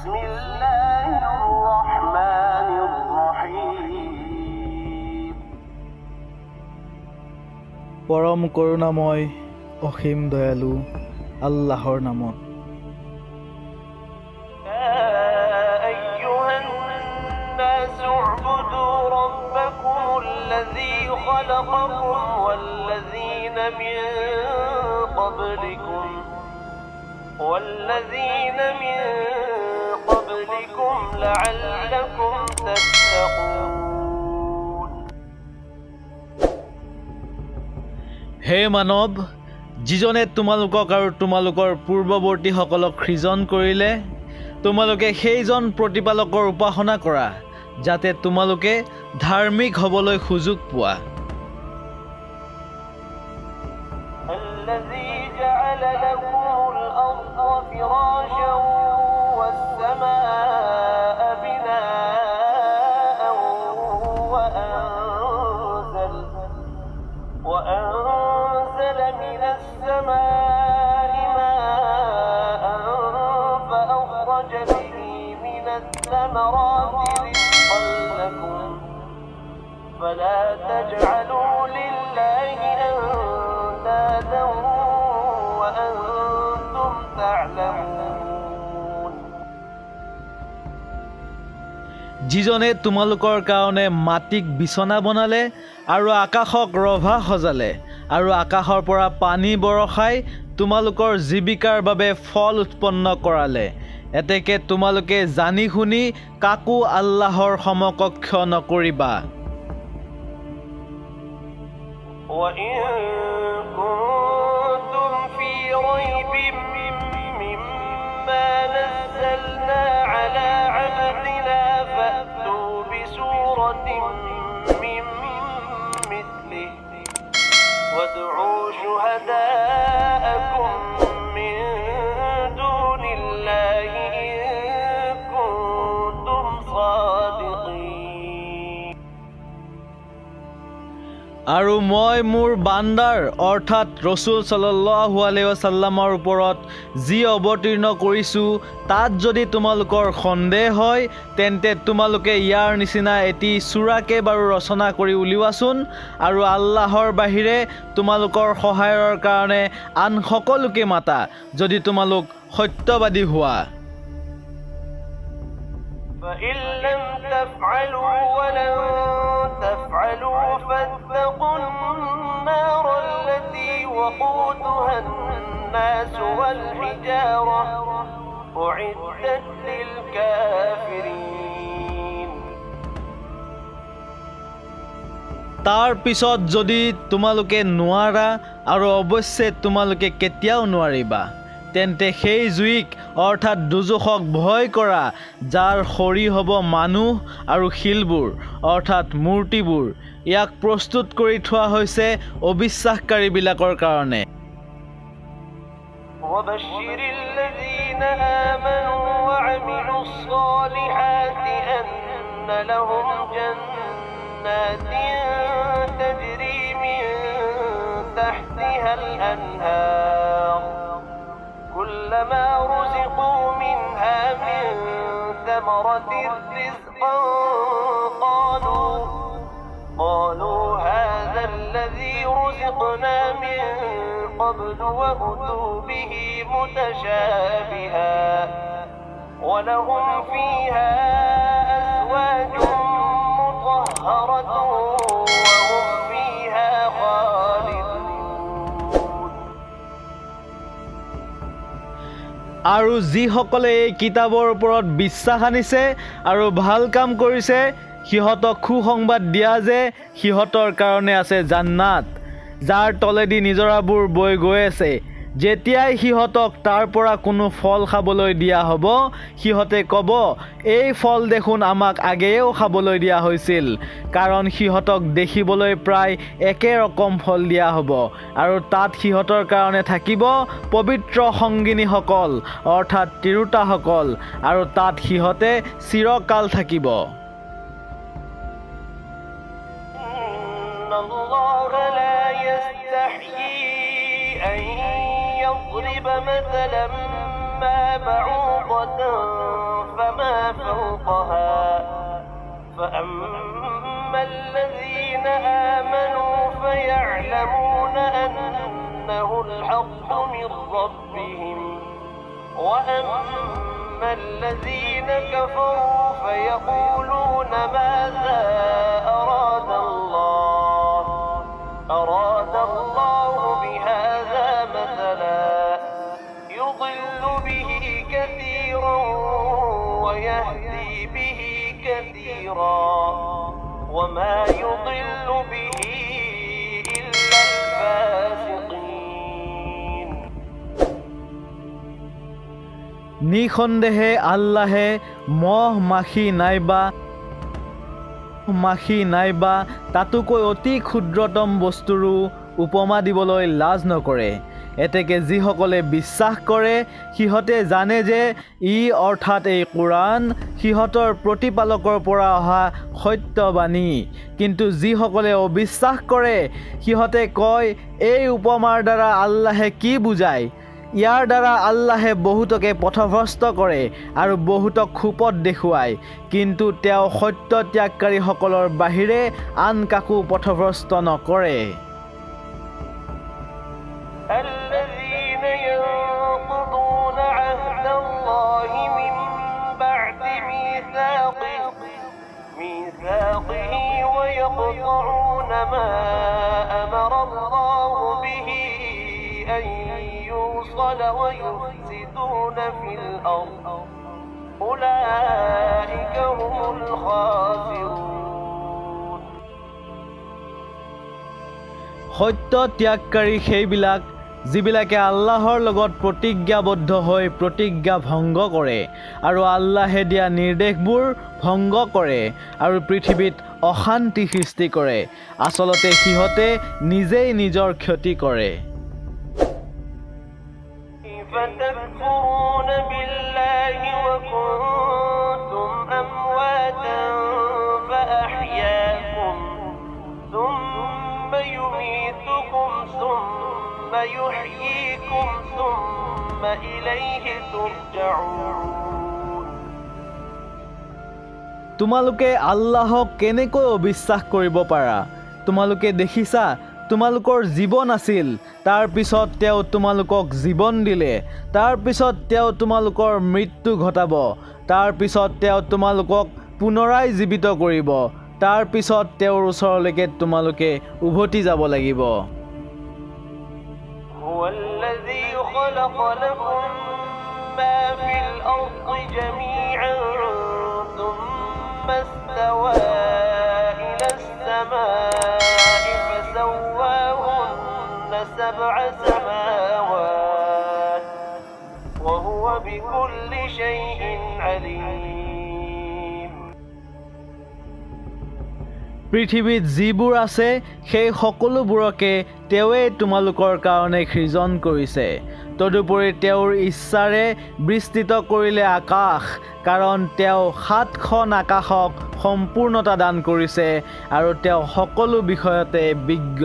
بسم الله الرحمن الرحيم পৰম কৰুণাময় অসীম দয়ালু আল্লাহৰ নামত خلقكم والذين من قبلكم لعلكم تتقون হে মানৱ যিজনে তোমালোকক আৰু তোমালোকৰ পূৰ্বৱৰ্তী সকলক সৃজন কৰিলে তোমালোকে সেইজন প্ৰতিপালকৰ উপাসনা কৰা যাতে তোমালোকে ধাৰ্মিক হ'বলৈ সুযোগ পোৱা الذي جعل لكم الأرض فراشا والسماء بناء وأنزل من السماء ماء فأخرج به من الثمرات رزقا لكم فلا تجعلوا لله أندادا وأنتم تعلمون যিজনে তোমালোকৰ কাৰণে মাটিক বিছনা বনালে আৰু আকাশক ৰভা সজালে আৰু আকাশৰ পৰা পানী বৰষাই তোমালোকৰ জীৱিকাৰ বাবে ফল উৎপন্ন কৰালে এতেকে তোমালোকে জানি শুনি কাকো আল্লাহৰ সমকক্ষ নকৰিবা وإن كنتم في ريب مما نزلنا على عبدنا فأتوا بسورة من مثله وادعوا شهداءكم من دون الله إن كنتم صادقين আৰু মই মোৰ বান্দাৰ অৰ্থাৎ ৰাসূল সাল্লাল্লাহু আলাইহি ওয়াসাল্লামৰ ওপৰত যি অৱতীৰ্ণ কৰিছো তাত যদি তোমালোকৰ সন্দেহ হয় তেন্তে তোমালোকে ইয়াৰ নিচিনা এটি সূৰাকে বাৰু ৰচনা কৰি উলিওৱাচোন আৰু আল্লাহৰ বাহিৰে তোমালোকৰ সহায়ৰ কাৰণে আন সকলোকে মাতা যদি তোমালোক সত্যবাদী হোৱা فإن لم تفعلوا ولن تفعلوا فاتقوا النار التي وقودها الناس والحجارة أعدت للكافرين তাৰ পিছত যদি তোমালোকে নোৱাৰা আৰু অৱশ্যে তোমালোকে কেতিয়াও নোৱাৰিবা তেন্তে সেই জুইক অৰ্থাৎ দুজখক ভয় কৰা যাৰ খৰি হ'ব মানুহ আৰু শিলবোৰ অৰ্থাৎ মূৰ্তিবোৰ ইয়াক প্ৰস্তুত কৰি থোৱা হৈছে অবিশ্বাসকাৰীবিলাকৰ কাৰণে وبشر الذين آمنوا وعملوا الصالحات أن لهم جنات تجري من تحتها الأنهار كلما رزقوا منها من ثمرة رزقا قالوا هذا الذي رزقنا من قبل وأتوا به متشابها ولهم فيها أزواج مطهرة وهم فيها خالدون আৰু যিসকলে এই কিতাপৰ ওপৰত বিশ্বাস আনিছে আৰু ভাল কাম কৰিছে সিহঁতক সুসংবাদ দিয়া যে সিহঁতৰ কাৰণে আছে জান্নাত যাৰ তলেদি নিজৰাবোৰ বৈ গৈ আছে যেতিয়াই সিহঁতক তাৰ পৰা কোনো ফল খাবলৈ দিয়া হ'ব সিহঁতে ক'ব এই ফল দেখোন আমাক আগেও খাবলৈ দিয়া হৈছিল কাৰণ সিহঁতক দেখিবলৈ প্ৰায় একে ৰকম ফল দিয়া হ'ব আৰু তাত সিহঁতৰ কাৰণে থাকিব পবিত্ৰ সংগিনীসকল অৰ্থাৎ তিৰোতাসকল আৰু তাত সিহঁতে চিৰকাল থাকিব يضرب مثلا فأما بعوضة فما فوقها فأما الذين آمنوا فيعلمون أنه الحق من ربهم وأما الذين كفروا فيقولون ماذا أراد الله بهذا مثلا يضل به كثيرا ويهدي به كثيرا وما يضل به إلا الفاسقين নিঃসন্দেহে আল্লাহে মহ মাখি নাইবা তাতোকৈ অতি ক্ষুদ্ৰতম বস্তুৰো উপমা দিবলৈ লাজ নকৰে। এতেকে যিসকলে বিশ্বাস কৰে সিহঁতে জানে যে ই অৰ্থাৎ এই কোৰাণ সিহঁতৰ প্ৰতিপালকৰ পৰা অহা সত্যবাণী, কিন্তু যিসকলে অবিশ্বাস কৰে সিহঁতে কয় এই উপমাৰ দ্বাৰা আল্লাহে কি বুজায়। ইয়াৰ দ্বাৰা আল্লাহে বহুতকে পথভ্ৰষ্ট কৰে আৰু বহুতক খুপত দেখুৱায়, কিন্তু তেওঁ সত্য ত্যাগকাৰীসকলৰ বাহিৰে আন কাকো পথভ্ৰষ্ট নকৰে। الذين ينقضون عهد الله من بعد ميثاقه ويقطعون ما أمر الله به أن يوصل ويفسدون في الأرض أولئك هم الخاسرون সত্য ত্যাগকাৰী সেইবিলাক যিবিলাকে আল্লাহৰ লগত প্ৰতিজ্ঞাবদ্ধ হৈ প্ৰতিজ্ঞা ভংগ কৰে আৰু আল্লাহে দিয়া নিৰ্দেশবোৰ ভংগ কৰে আৰু পৃথিৱীত অশান্তি সৃষ্টি কৰে। আচলতে সিহঁতে নিজেই নিজৰ ক্ষতি কৰে। فتكفرون بالله وكنتم أمواتا فأحياكم ثم يميتكم ثم يحييكم ثم إليه ترجعون তোমালোকে আল্লাহক কেনেকৈ অবিশ্বাস কৰিব পাৰা? তোমালোকে দেখিছা তোমালোকৰ জীৱন আছিল, তাৰ পিছত তেওঁ তোমালোকক জীৱন দিলে, তাৰ পিছত তেওঁ তোমালোকৰ মৃত্যু ঘটাব, তাৰ পিছত তেওঁ তোমালোকক পুনৰাই জীৱিত কৰিব, তাৰ পিছত তেওঁৰ ওচৰলৈকে তোমালোকে উভতি যাব লাগিব। هو الذي خلق لكم ما في الأرض جميعا ثم استوى إلى السماء فسواهن 7 سماوات وهو بكل شيء عليم পৃথিৱীত যিবোৰ আছে সেই সকলোবোৰকে তেওঁৱে তোমালোকৰ কাৰণে সৃজন কৰিছে। তদুপৰি তেওঁৰ ইচ্ছাৰে বিস্তৃত কৰিলে আকাশ, কাৰণ তেওঁ 7খন আকাশক সম্পূৰ্ণতা দান কৰিছে আৰু তেওঁ সকলো বিষয়তে বিজ্ঞ।